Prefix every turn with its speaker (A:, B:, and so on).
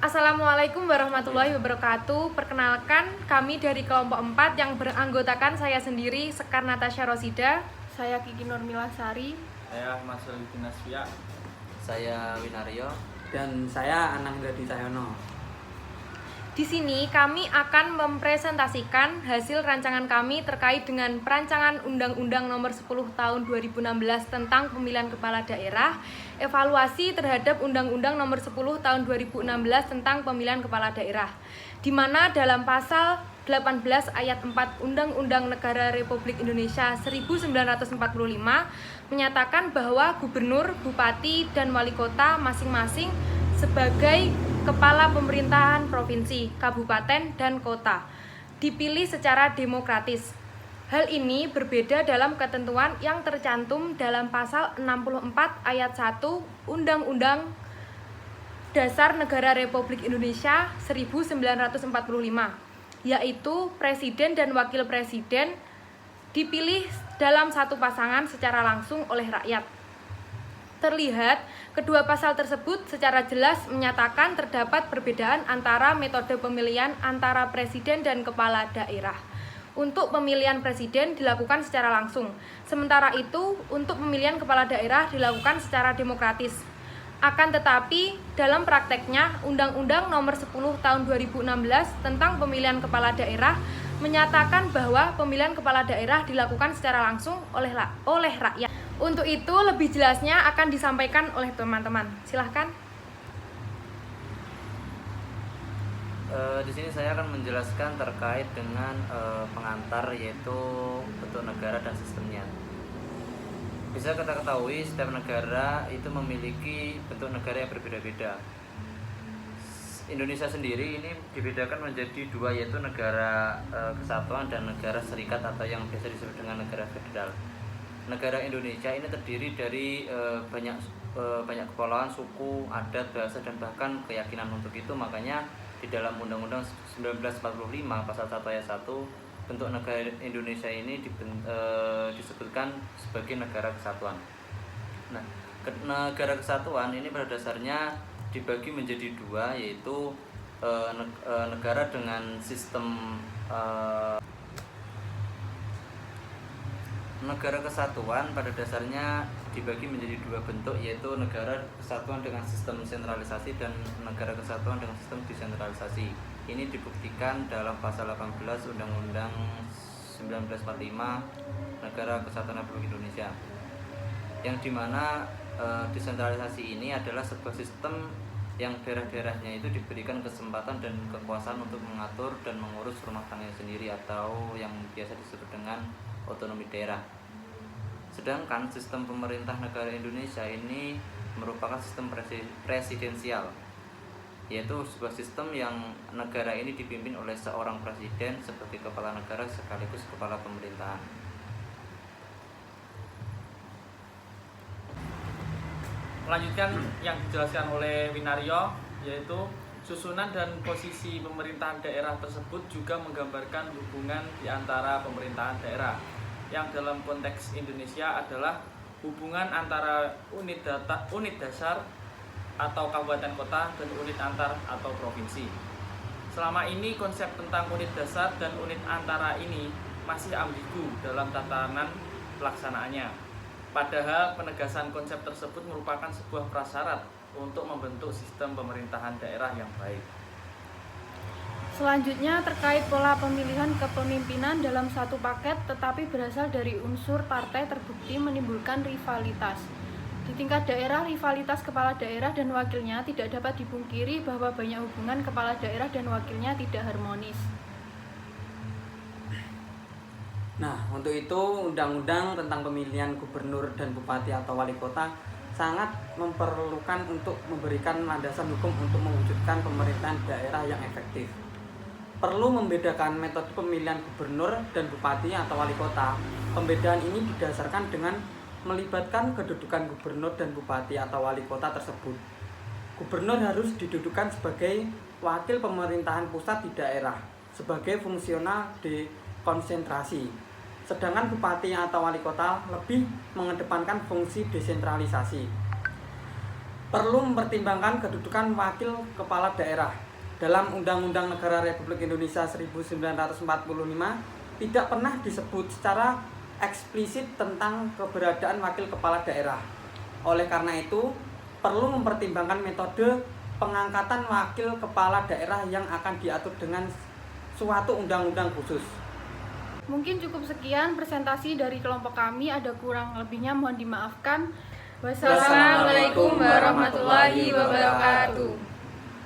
A: Assalamualaikum warahmatullahi wabarakatuh. Perkenalkan, kami dari kelompok 4 yang beranggotakan saya sendiri, Sekar Natasha Rosida.
B: Saya Kiki Nurmilasari.
C: Saya Masul Dinasya.
D: Saya Winario.
E: Dan saya Ananggadi Cahyono.
A: Di sini kami akan mempresentasikan hasil rancangan kami terkait dengan perancangan Undang-Undang Nomor 10 Tahun 2016 tentang Pemilihan Kepala Daerah, evaluasi terhadap Undang-Undang Nomor 10 Tahun 2016 tentang Pemilihan Kepala Daerah, di mana dalam pasal 18 ayat 4 Undang-Undang Negara Republik Indonesia 1945 menyatakan bahwa gubernur, bupati, dan wali kota masing-masing sebagai kepala pemerintahan provinsi, kabupaten, dan kota dipilih secara demokratis. Hal ini berbeda dalam ketentuan yang tercantum dalam pasal 64 ayat 1 Undang-Undang Dasar Negara Republik Indonesia 1945, yaitu presiden dan wakil presiden dipilih dalam satu pasangan secara langsung oleh rakyat. Terlihat, kedua pasal tersebut secara jelas menyatakan terdapat perbedaan antara metode pemilihan antara presiden dan kepala daerah. Untuk pemilihan presiden dilakukan secara langsung, sementara itu untuk pemilihan kepala daerah dilakukan secara demokratis. Akan tetapi, dalam prakteknya, Undang-Undang Nomor 10 Tahun 2016 tentang Pemilihan Kepala Daerah menyatakan bahwa pemilihan kepala daerah dilakukan secara langsung oleh rakyat. Untuk itu, lebih jelasnya akan disampaikan oleh teman-teman. Silahkan.
D: Di sini saya akan menjelaskan terkait dengan pengantar, yaitu bentuk negara dan sistemnya. Bisa kita ketahui setiap negara itu memiliki bentuk negara yang berbeda-beda. Indonesia sendiri ini dibedakan menjadi dua, yaitu negara kesatuan dan negara serikat atau yang biasa disebut dengan negara federal. Negara Indonesia ini terdiri dari banyak kepulauan, suku, adat, bahasa, dan bahkan keyakinan. Untuk itu makanya di dalam Undang-Undang 1945 pasal 1 ayat 1 bentuk negara Indonesia ini disebutkan sebagai negara kesatuan. Nah, negara kesatuan ini pada dasarnya dibagi menjadi dua, yaitu negara dengan sistem negara kesatuan pada dasarnya dibagi menjadi dua bentuk, yaitu negara kesatuan dengan sistem sentralisasi dan negara kesatuan dengan sistem desentralisasi. Ini dibuktikan dalam pasal 18 Undang-Undang 1945 Negara Kesatuan Republik Indonesia, yang dimana desentralisasi ini adalah sebuah sistem yang daerah-daerahnya itu diberikan kesempatan dan kekuasaan untuk mengatur dan mengurus rumah tangganya sendiri atau yang biasa disebut dengan otonomi daerah. Sedangkan sistem pemerintah negara Indonesia ini merupakan sistem presidensial, yaitu sebuah sistem yang negara ini dipimpin oleh seorang presiden sebagai kepala negara sekaligus kepala pemerintahan.
C: Melanjutkan yang dijelaskan oleh Winario, yaitu susunan dan posisi pemerintahan daerah tersebut juga menggambarkan hubungan di antara pemerintahan daerah, yang dalam konteks Indonesia adalah hubungan antara unit dasar atau kabupaten kota dan unit antar atau provinsi. Selama ini konsep tentang unit dasar dan unit antara ini masih ambigu dalam tatanan pelaksanaannya. Padahal penegasan konsep tersebut merupakan sebuah prasyarat untuk membentuk sistem pemerintahan daerah yang baik.
B: Selanjutnya terkait pola pemilihan kepemimpinan dalam satu paket tetapi berasal dari unsur partai terbukti menimbulkan rivalitas. Di tingkat daerah, rivalitas kepala daerah dan wakilnya tidak dapat dipungkiri bahwa banyak hubungan kepala daerah dan wakilnya tidak harmonis.
E: Nah, untuk itu undang-undang tentang pemilihan gubernur dan bupati atau wali kota sangat memerlukan untuk memberikan landasan hukum untuk mewujudkan pemerintahan daerah yang efektif. Perlu membedakan metode pemilihan gubernur dan bupati atau wali kota. Pembedaan ini didasarkan dengan melibatkan kedudukan gubernur dan bupati atau wali kota tersebut. Gubernur harus didudukan sebagai wakil pemerintahan pusat di daerah, sebagai fungsional dekonsentrasi. Sedangkan bupati atau wali kota lebih mengedepankan fungsi desentralisasi. perlu mempertimbangkan kedudukan wakil kepala daerah. Dalam Undang-Undang Negara Republik Indonesia 1945 tidak pernah disebut secara eksplisit tentang keberadaan wakil kepala daerah. Oleh karena itu, perlu mempertimbangkan metode pengangkatan wakil kepala daerah yang akan diatur dengan suatu undang-undang khusus.
B: Mungkin cukup sekian presentasi dari kelompok kami, ada kurang lebihnya mohon dimaafkan.
A: Wassalamualaikum warahmatullahi wabarakatuh.